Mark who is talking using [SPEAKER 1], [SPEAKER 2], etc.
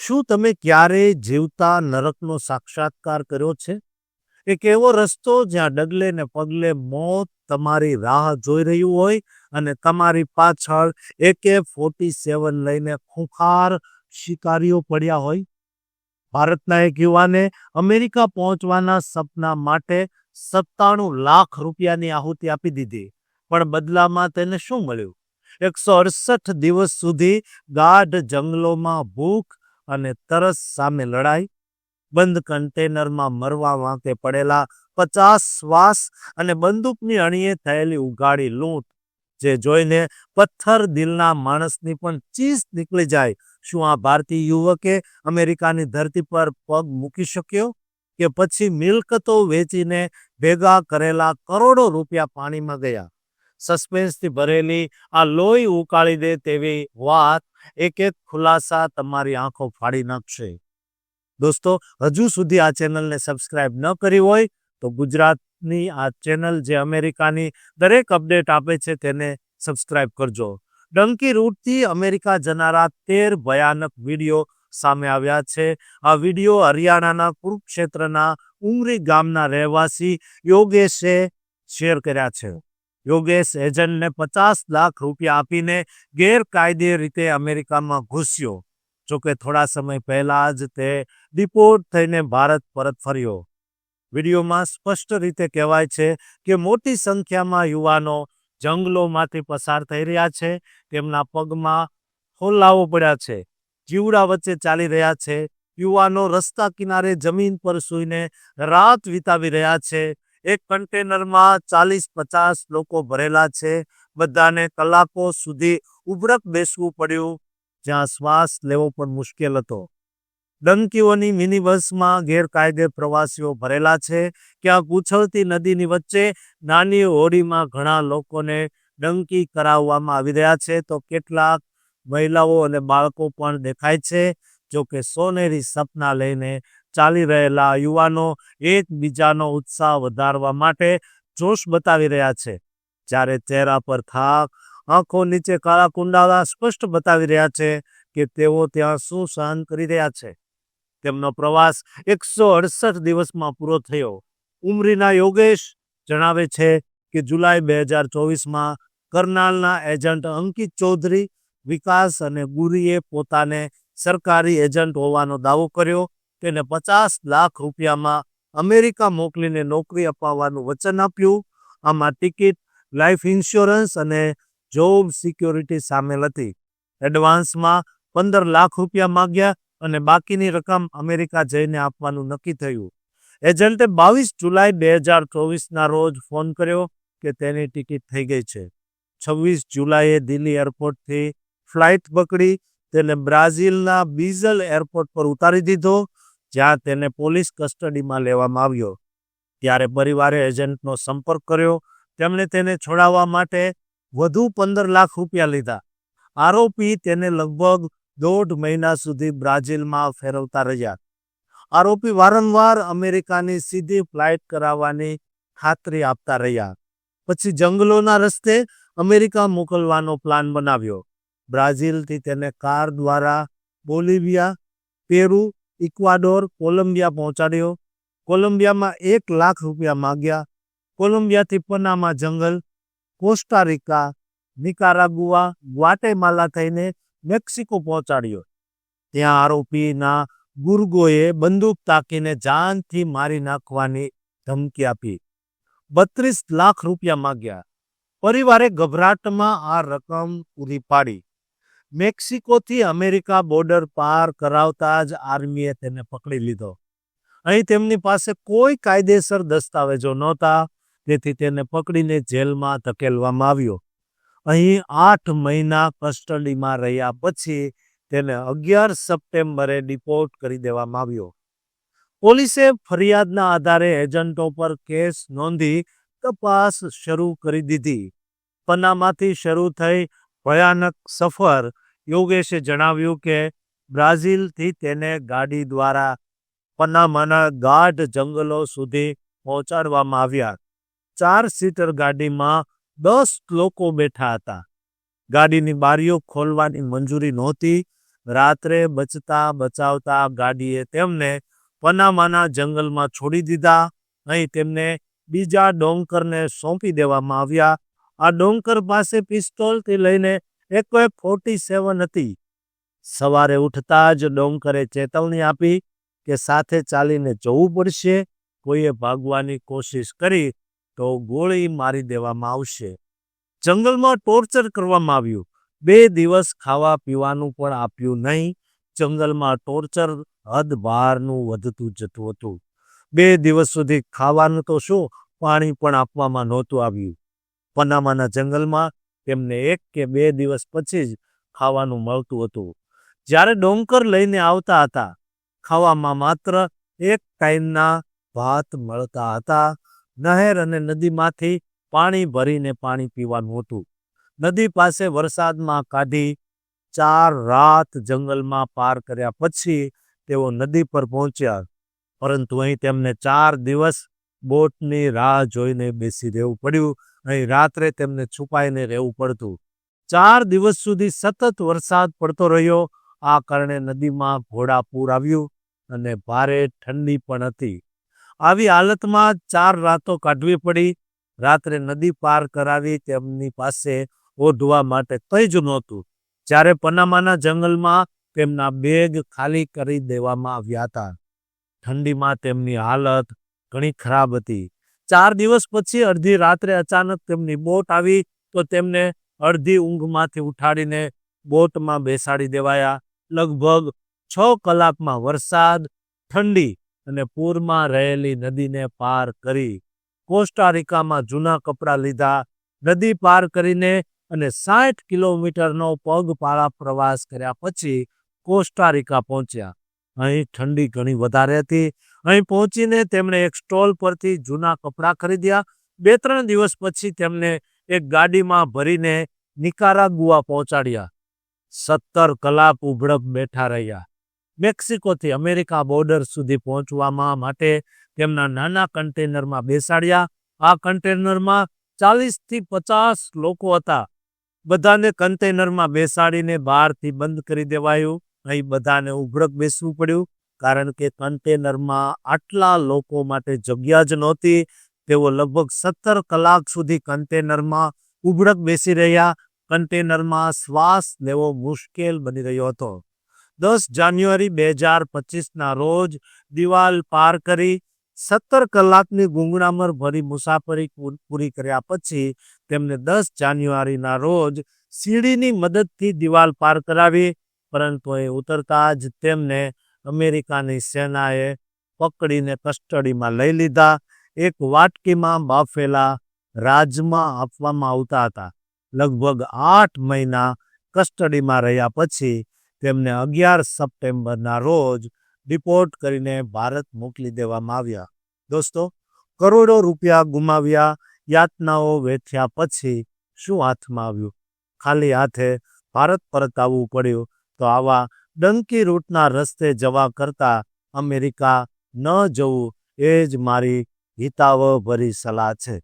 [SPEAKER 1] શું તમે ક્યારેય જીવતા નરકનો સાક્ષાત્કાર કર્યો છે? એક એવો રસ્તો જ્યાં ડગલે ને પગલે મોત તમારી રાહ જોઈ રહ્યું હોય અને તમારી પાછળ AK-47 લઈને ખૂંખાર શિકારીઓ પડ્યા હોય. ભારતના એક યુવાને અમેરિકા પહોંચવાના સપના માટે 97 લાખ રૂપિયાની આહુતિ આપી દીધી, પણ બદલામાં તેને શું મળ્યું? 168 દિવસ સુધી ગાઢ જંગલોમાં ભૂખ અને તરસ સામે લડાઈ, બંધ કન્ટેનરમાં મરવા વાંકે પડેલા 50 શ્વાસ અને બંદૂકની અણીએ થયેલી ઉઘાડી લૂંટ, જે જોઈને પથ્થર દિલના માણસની પણ ચીસ નીકળી જાય. શું આ ભારતીય યુવકે અમેરિકાની ધરતી પર પગ મૂકી શક્યો, કે પછી મિલકતો વેચીને ભેગા કરેલા કરોડો રૂપિયા પાણીમાં ગયા? સસ્પેન્સથી ભરેલી આ લોહી ઉકાળી દે તેવી વાત, એક એક ખુલાસા તમારી આંખો ફાડી નાખશે. દોસ્તો, હજુ સુધી આ ચેનલને સબસ્ક્રાઇબ ન કરી હોય તો ગુજરાતની આ ચેનલ જે અમેરિકાની દરેક અપડેટ આપે છે તેને સબસ્ક્રાઇબ કરજો. ડંકી રૂટથી અમેરિકા જનારા 13 ભયાનક વિડીયો સામે આવ્યા છે. આ વિડીયો હરિયાણાના કુરુક્ષેત્રના ઉમરી ગામના રહેવાસી યોગેશે શેર કર્યા છે. યોગેશ એજન્ટને 50 લાખ રૂપિયા આપીને ગેરકાયદે રીતે અમેરિકામાં ઘૂસ્યો. જોકે થોડા સમય પહેલા જ તે ડિપોર્ટ થઈને ભારત પરત ફર્યો. વિડીયોમાં સ્પષ્ટ રીતે કહેવાય છે કે મોટી સંખ્યામાં યુવાનો જંગલોમાંથી પસાર થઈ રહ્યા છે. તેમના પગમાં ફોલ્લાઓ પડ્યા છે, જીવડા વચ્ચે ચાલી રહ્યા છે. યુવાનો રસ્તા કિનારે જમીન પર સૂઈને રાત વિતાવી રહ્યા છે. એક કન્ટેનરમાં 40-50 લોકો ભરેલા છે. બધાને કલાકો સુધી ઉભરક બેસવું પડ્યું, જ્યાં શ્વાસ લેવો પણ મુશ્કેલ હતો. ડંકીઓની મિની બસમાં ગેરકાયદે પ્રવાસીઓ ભરેલા છે. ક્યાંક ઉછળતી નદીની વચ્ચે નાની હોડીમાં ઘણા લોકોને ડંકી કરાવવામાં આવી રહ્યા છે, તો કેટલાક મહિલાઓ અને બાળકો પણ દેખાય છે. જોકે સોનેરી સપના લઈને ચાલી રહેલા યુવાનો એકબીજાનો ઉત્સાહ વધારવા માટે જોશ બતાવી રહ્યા છે, જ્યારે ચહેરા પર થાક, આંખો નીચે કાળા કુંડાળા સ્પષ્ટ બતાવી રહ્યા છે કે તેઓ ત્યાં શું સહન કરી રહ્યા છે. તેમનો પ્રવાસ 168 દિવસમાં પૂરો થયો. ઉમરીના યોગેશ જણાવે છે કે જુલાઈ 2024માં કરનાલના એજન્ટ અંકિત ચૌધરી, વિકાસ અને ગુરીએ પોતાને સરકારી એજન્ટ હોવાનો દાવો કર્યો. તેને 50 લાખ રૂપિયામાં અમેરિકા મોકલીને નોકરી અપાવવાનું વચન આપ્યું. આમાં ટિકિટ, લાઈફ ઇન્સ્યોરન્સ અને જોબ સિક્યોરિટી સામેલ હતી. એડવાન્સમાં 15 લાખ રૂપિયા માંગ્યા અને બાકીની રકમ અમેરિકા જઈને આપવાનું નક્કી થયું. એજન્ટે 22 જુલાઈ 2024ના રોજ ફોન કર્યો કે તેની ટિકિટ થઈ ગઈ છે. 26 જુલાઈએ દિલ્હી એરપોર્ટથી ફ્લાઇટ પકડી તેને બ્રાઝિલના બીઝલ એરપોર્ટ પર ઉતારી દીધો, જ્યાં તેને પોલીસ કસ્ટડીમાં લેવામાં આવ્યો. ત્યારે પરિવારે એજન્ટનો સંપર્ક કર્યો. તેમણે તેને છોડાવવા માટે વધુ 15 લાખ રૂપિયા લીધા. આરોપી તેને લગભગ 1.5 મહિના સુધી બ્રાઝિલમાં ફેરવતા રહ્યા. આરોપી વારંવાર અમેરિકાની સીધી ફ્લાઇટ કરાવવાની ખાતરી આપતા રહ્યા. પછી જંગલોના રસ્તે અમેરિકા મોકલવાનો પ્લાન બનાવ્યો. બ્રાઝિલથી તેને કાર દ્વારા Bolivia, Peru, equator, Columbia પહોંચાડ્યો. કોલંબિયામાં 1 lakh રૂપિયા માંગ્યા. કોલંબિયાથી પનામા જંગલ, કોસ્ટારિકા, નિકારાગુઆ, ગ્વાટેમાલા થઈને મેક્સિકો પહોંચાડ્યો. ત્યાં આરોપીના ગુર્ગોએ બંદૂક તાકીને જાનથી મારી નાખવાની ધમકી આપી. 32 લાખ રૂપિયા માંગ્યા. પરિવારે ગભરાટમાં આ રકમ પૂરી પાડી. મેક્સિકોથી અમેરિકા બોર્ડર પાર કરાવતા જ આર્મીએ તેને પકડી લીધો. અહીં તેમની પાસે કોઈ કાયદેસર દસ્તાવેજો નહોતા, તેથી તેને પકડીને જેલમાં ધકેલવામાં આવ્યો. અહીં 8 મહિના કસ્ટડીમાં રહ્યા પછી તેને 11 સપ્ટેમ્બરે ડિપોર્ટ કરી દેવામાં આવ્યો. પોલીસે ફરિયાદના આધારે એજન્ટો પર કેસ નોંધી તપાસ શરૂ કરી દીધી. પનામાથી શરૂ થઈ ભયાનક સફર. યોગેશે જણાવ્યું કે બ્રાઝિલથી તેને ગાડી દ્વારા પનામાના ગાઢ જંગલો સુધી પહોંચાડવામાં આવ્યા. 4 સીટર ગાડીમાં 10 લોકો બેઠા હતા. ગાડીની બારીઓ ખોલવાની મંજૂરી નહોતી. રાત્રે બચતા બચાવતા ગાડીએ તેમને પનામાના જંગલમાં છોડી દીધા. અહીં તેમને બીજા ડોંકરને સોંપી દેવામાં આવ્યા. આ ડોંકર પાસે પિસ્તોલથી લઈને AK-47 હતી. સવારે ઉઠતા જ ડોંકરે ચેતવણી આપી કે સાથે ચાલીને જવું પડશે. કોઈએ ભાગવાની કોશિશ કરી તો ગોળી મારી દેવામાં આવશે. જંગલમાં ટોર્ચર કરવામાં આવ્યું. 2 દિવસ ખાવા પીવાનું પણ આપ્યું નહીં. જંગલમાં ટોર્ચર હદ બહારનું વધતું જતું હતું. 2 દિવસ સુધી ખાવાનું તો શું, પાણી પણ આપવામાં નહોતું આવ્યું. પનામાના જંગલમાં તેમને 1 કે 2 દિવસ પછી જ ખાવાનું મળતું હતું. જ્યારે ડોંકર લઈને આવતા હતા, ખાવામાં માત્ર 1 ટાઈમના ભાત મળતા હતા. નહેર અને નદીમાંથી પાણી ભરીને પાણી પીવાનું હતું. નદી પાસે વરસાદમાં કાઢી 4 રાત જંગલમાં પાર કર્યા પછી તેઓ નદી પર પહોંચ્યા. પરંતુ અહીં તેમને 4 દિવસ બોટની રાહ જોઈને બેસી રહેવું પડ્યું. અહીં રાત્રે તેમને છુપાઈને રહેવું પડતું. 4 દિવસ સુધી સતત વરસાદ પડતો રહ્યો. આ કારણે નદીમાં ઘોડાપૂર આવ્યું અને ભારે ઠંડી પણ હતી. આવી હાલતમાં 4 રાતો કાઢવી પડી. રાત્રે નદી પાર કરાવી તેમની પાસે ઓઢવા માટે કંઈ જ નહોતું. જ્યારે પનામાના જંગલમાં તેમના બેગ ખાલી કરી દેવામાં આવ્યા હતા. ઠંડીમાં તેમની હાલત ઘણી ખરાબ હતી. 4 દિવસ પછી અડધી રાત્રે અચાનક તેમની બોટ આવી તો તેમને અડધી ઊંઘમાંથી ઉઠાડીને બોટમાં બેસાડી દેવાયા. લગભગ 6 કલાકમાં વરસાદ, ઠંડી અને પૂરમાં રહેલી નદીને પાર કરી. કોસ્ટારિકામાં જૂના કપડાં લીધા, નદી પાર કરીને અને 60 કિલોમીટરનો પગપાળા પ્રવાસ કર્યા પછી કોસ્ટારિકા પહોંચ્યા. અહીં ઠંડી ઘણી વધારે હતી. અહીં પહોંચીને તેમણે એક સ્ટોલ પરથી જૂના કપડાં ખરીદ્યા. 2-3 દિવસ પછી તેમને એક ગાડીમાં ભરીને નિકારાગુઆ પહોંચાડ્યા. 17 કલાક ઉભડપ બેઠા રહ્યા. મેક્સિકોથી અમેરિકા બોર્ડર સુધી પહોંચવામાં માટે તેમના નાના કન્ટેનરમાં બેસાડ્યા. આ કન્ટેનરમાં 40થી 50 લોકો હતા. બધાને કન્ટેનરમાં બેસાડીને બહારથી બંધ કરી દેવાયું. અહીં બધાને ઉભડક બેસવું પડ્યું, કારણ કે કન્ટેનરમાં આટલા લોકો માટે જગ્યા જ નહોતી. તેઓ લગભગ 17 કલાક સુધી કન્ટેનરમાં ઉભડક બેસી રહ્યા. કન્ટેનરમાં શ્વાસ લેવો મુશ્કેલ બની રહ્યો હતો. 10 જાન્યુઆરી 2025ના રોજ દિવાલ પાર કરી 17 કલાકની ગૂંગળામણ ભરી મુસાફરી પૂરી કર્યા પછી તેમને 10 જાન્યુઆરીના રોજ સીડીની મદદથી દિવાલ પાર કરાવી. પરંતુ એ ઉતરતા જ તેમને અમેરિકાની સેનાએ પકડીને કસ્ટડીમાં લઈ લીધા. એક વાટકીમાં બાફેલા રાજમા આપવામાં આવતા હતા. લગભગ 8 મહિના કસ્ટડીમાં રહ્યા પછી તેમને 11 સપ્ટેમ્બરના રોજ ડિપોર્ટ કરીને ભારત મોકલી દેવામાં આવ્યા. દોસ્તો, કરોડો રૂપિયા ગુમાવ્યા, યાતનાઓ વેઠ્યા પછી શું હાથમાં આવ્યું? ખાલી હાથે ભારત પરત આવવું પડ્યું. તો આવા ડંકી રૂટના રસ્તે જવા કરતાં અમેરિકા ન જવું એ જ મારી હિતાવહ ભરી સલાહ છે.